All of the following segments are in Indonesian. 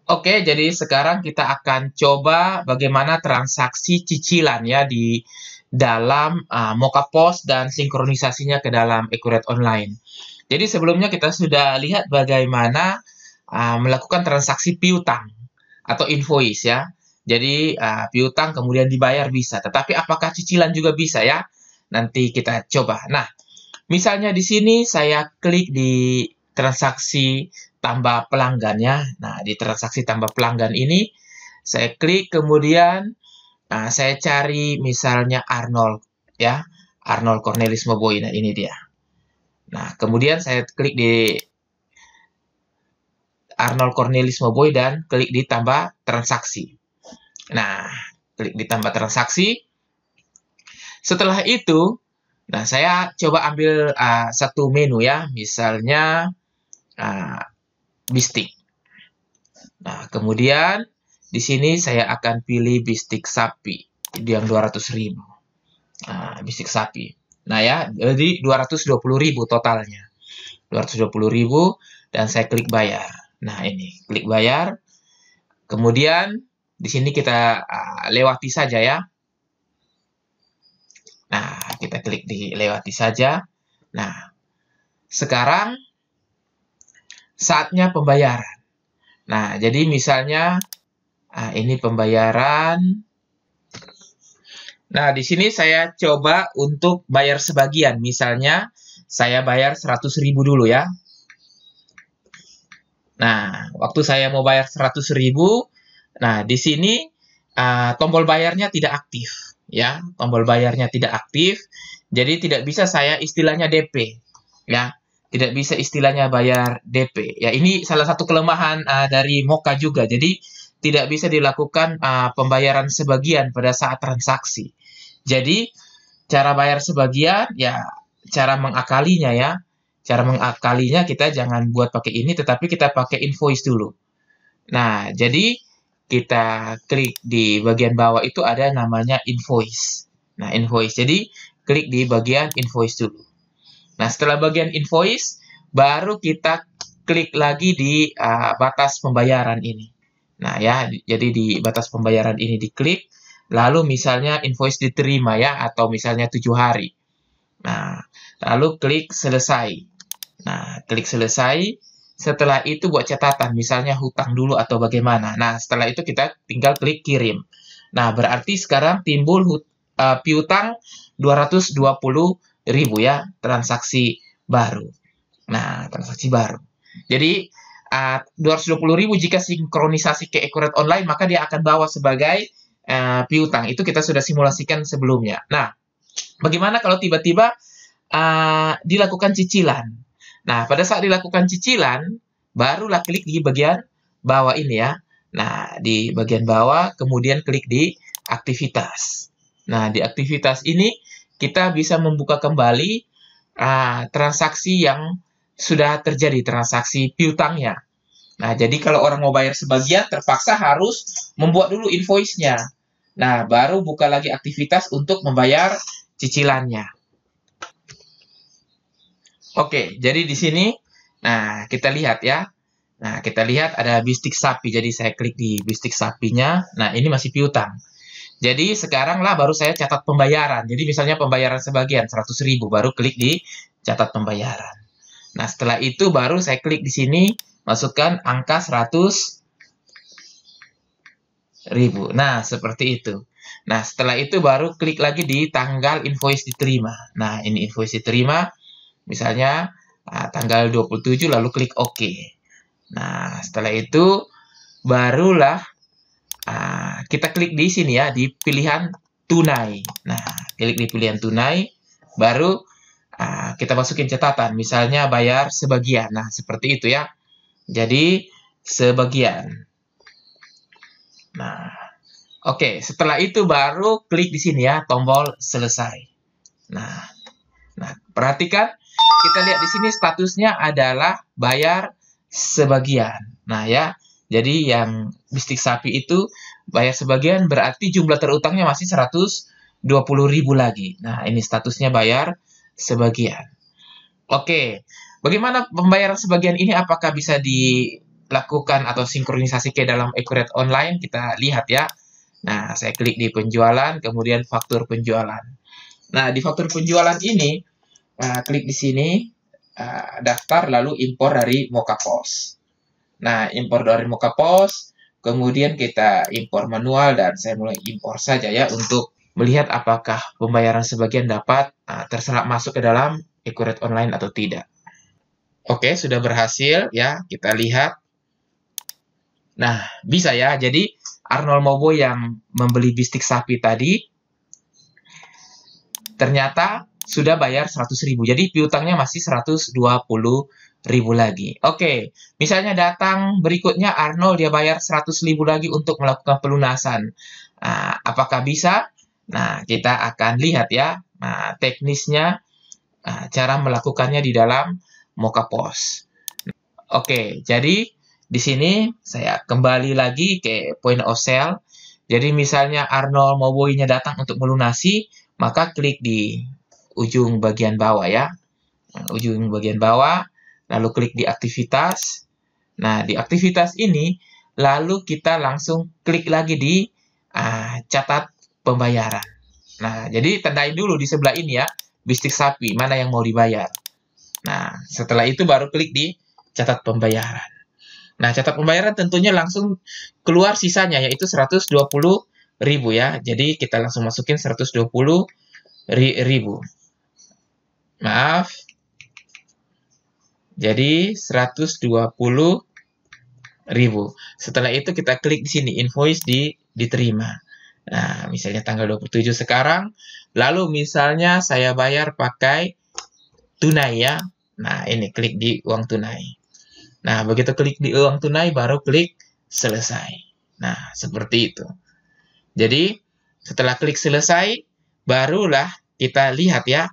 Oke, jadi sekarang kita akan coba bagaimana transaksi cicilan ya di dalam Mocha POS dan sinkronisasinya ke dalam Accurate Online. Jadi sebelumnya kita sudah lihat bagaimana melakukan transaksi piutang atau invoice ya. Jadi piutang kemudian dibayar bisa, tetapi apakah cicilan juga bisa ya? Nanti kita coba. Nah, misalnya di sini saya klik di transaksi tambah pelanggannya. Nah, di transaksi tambah pelanggan ini saya klik kemudian saya cari misalnya Arnold ya. Arnold Cornelis Moboy. Nah, ini dia. Nah, kemudian saya klik di Arnold Cornelis Moboy dan klik di tambah transaksi. Nah, klik di tambah transaksi. Setelah itu, nah saya coba ambil satu menu ya, misalnya uh, bistik. Nah, kemudian di sini saya akan pilih bistik sapi yang 200.000. Nah, bistik sapi. Nah ya, jadi 220.000 totalnya. 220.000 dan saya klik bayar. Nah, ini klik bayar. Kemudian di sini kita lewati saja ya. Nah, kita klik di lewati saja. Nah, sekarang saatnya pembayaran. Nah, jadi misalnya ini pembayaran. Nah, di sini saya coba untuk bayar sebagian. Misalnya, saya bayar 100.000 dulu ya. Nah, waktu saya mau bayar 100.000, nah di sini tombol bayarnya tidak aktif. Ya, tombol bayarnya tidak aktif. Jadi tidak bisa saya istilahnya DP. Ya, tidak bisa istilahnya bayar DP. Ya, ini salah satu kelemahan dari Mocha juga. Jadi tidak bisa dilakukan pembayaran sebagian pada saat transaksi. Jadi cara bayar sebagian ya cara mengakalinya ya. Cara mengakalinya kita jangan buat pakai ini tetapi kita pakai invoice dulu. Nah, jadi kita klik di bagian bawah itu ada namanya invoice. Nah, invoice. Jadi klik di bagian invoice dulu. Nah, setelah bagian invoice, baru kita klik lagi di batas pembayaran ini. Nah, ya, jadi di batas pembayaran ini diklik, lalu misalnya invoice diterima ya, atau misalnya 7 hari. Nah, lalu klik selesai. Nah, klik selesai. Setelah itu buat catatan, misalnya hutang dulu atau bagaimana. Nah, setelah itu kita tinggal klik kirim. Nah, berarti sekarang timbul piutang 220.000 ya, transaksi baru. Nah, transaksi baru. Jadi, 220.000 jika sinkronisasi ke Accurate Online, maka dia akan bawa sebagai piutang. Itu kita sudah simulasikan sebelumnya. Nah, bagaimana kalau tiba-tiba dilakukan cicilan? Nah, pada saat dilakukan cicilan, barulah klik di bagian bawah ini ya. Nah, di bagian bawah, kemudian klik di aktivitas. Nah, di aktivitas ini kita bisa membuka kembali transaksi yang sudah terjadi, transaksi piutangnya. Nah, jadi kalau orang mau bayar sebagian, terpaksa harus membuat dulu invoice-nya. Nah, baru buka lagi aktivitas untuk membayar cicilannya. Oke, jadi di sini, nah kita lihat ya. Nah, kita lihat ada bistik sapi. Jadi saya klik di bistik sapinya. Nah, ini masih piutang. Jadi sekarang lah baru saya catat pembayaran. Jadi misalnya pembayaran sebagian 100.000, baru klik di catat pembayaran. Nah, setelah itu baru saya klik di sini, masukkan angka 100.000. Nah, seperti itu. Nah, setelah itu baru klik lagi di tanggal invoice diterima. Nah, ini invoice diterima. Misalnya tanggal 27 lalu klik OK. Nah, setelah itu barulah kita klik di sini ya, di pilihan tunai. Nah, klik di pilihan tunai, baru kita masukin catatan, misalnya bayar sebagian. Nah, seperti itu ya. Jadi, sebagian. Nah, oke. Setelah itu baru klik di sini ya, tombol selesai. Nah, perhatikan, kita lihat di sini statusnya adalah bayar sebagian. Nah ya, jadi yang bistik sapi itu bayar sebagian berarti jumlah terutangnya masih 120.000 lagi. Nah, ini statusnya bayar sebagian. Oke, bagaimana pembayaran sebagian ini apakah bisa di lakukan atau sinkronisasi ke dalam Accurate Online, kita lihat ya. Nah, saya klik di penjualan, kemudian faktur penjualan. Nah, di faktur penjualan ini, klik di sini, daftar, lalu impor dari Mokapost. Nah, impor dari Mokapost, kemudian kita impor manual, dan saya mulai impor saja ya, untuk melihat apakah pembayaran sebagian dapat terserap masuk ke dalam Accurate Online atau tidak. Oke, sudah berhasil ya, kita lihat. Nah, bisa ya, jadi Arnold Mobo yang membeli bistik sapi tadi, ternyata sudah bayar 100.000. Jadi piutangnya masih 120.000 lagi. Oke, misalnya datang berikutnya Arnold dia bayar 100.000 lagi untuk melakukan pelunasan. Nah, apakah bisa? Nah, kita akan lihat ya. Nah, teknisnya, cara melakukannya di dalam Mokapost. Oke, jadi di sini saya kembali lagi ke point of sale. Jadi misalnya Arnold Moboinya datang untuk melunasi, maka klik di ujung bagian bawah ya. Ujung bagian bawah, lalu klik di aktivitas. Nah, di aktivitas ini, lalu kita langsung klik lagi di catat pembayaran. Nah, jadi tandain dulu di sebelah ini ya, bistik sapi, mana yang mau dibayar. Nah, setelah itu baru klik di catat pembayaran. Nah, catat pembayaran tentunya langsung keluar sisanya, yaitu 120.000 ya. Jadi, kita langsung masukin 120.000. Maaf. Jadi, 120.000. Setelah itu, kita klik di sini, invoice diterima. Nah, misalnya tanggal 27 sekarang. Lalu, misalnya saya bayar pakai tunai ya. Nah, ini klik di uang tunai. Nah, begitu klik di uang tunai, baru klik selesai. Nah, seperti itu. Jadi, setelah klik selesai, barulah kita lihat ya,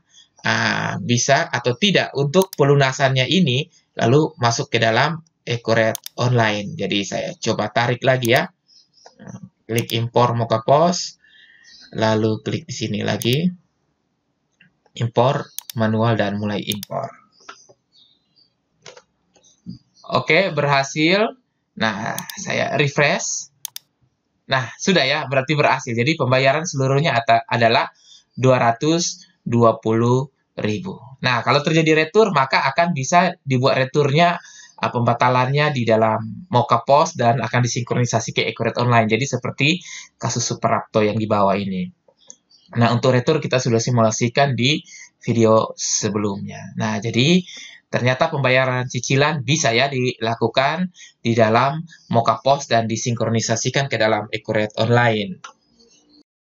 bisa atau tidak untuk pelunasannya ini, lalu masuk ke dalam Accurate Online. Jadi, saya coba tarik lagi ya. Klik impor Mokapost, lalu klik di sini lagi, impor manual dan mulai impor. Oke, berhasil. Nah, saya refresh. Nah, sudah ya, berarti berhasil. Jadi, pembayaran seluruhnya adalah 220.000. Nah, kalau terjadi retur, maka akan bisa dibuat returnya, pembatalannya di dalam Mokapost dan akan disinkronisasi ke Accurate Online. Jadi, seperti kasus Superapto yang di bawah ini. Nah, untuk retur kita sudah simulasikan di video sebelumnya. Nah, jadi ternyata pembayaran cicilan bisa ya dilakukan di dalam Mokapost dan disinkronisasikan ke dalam Accurate Online.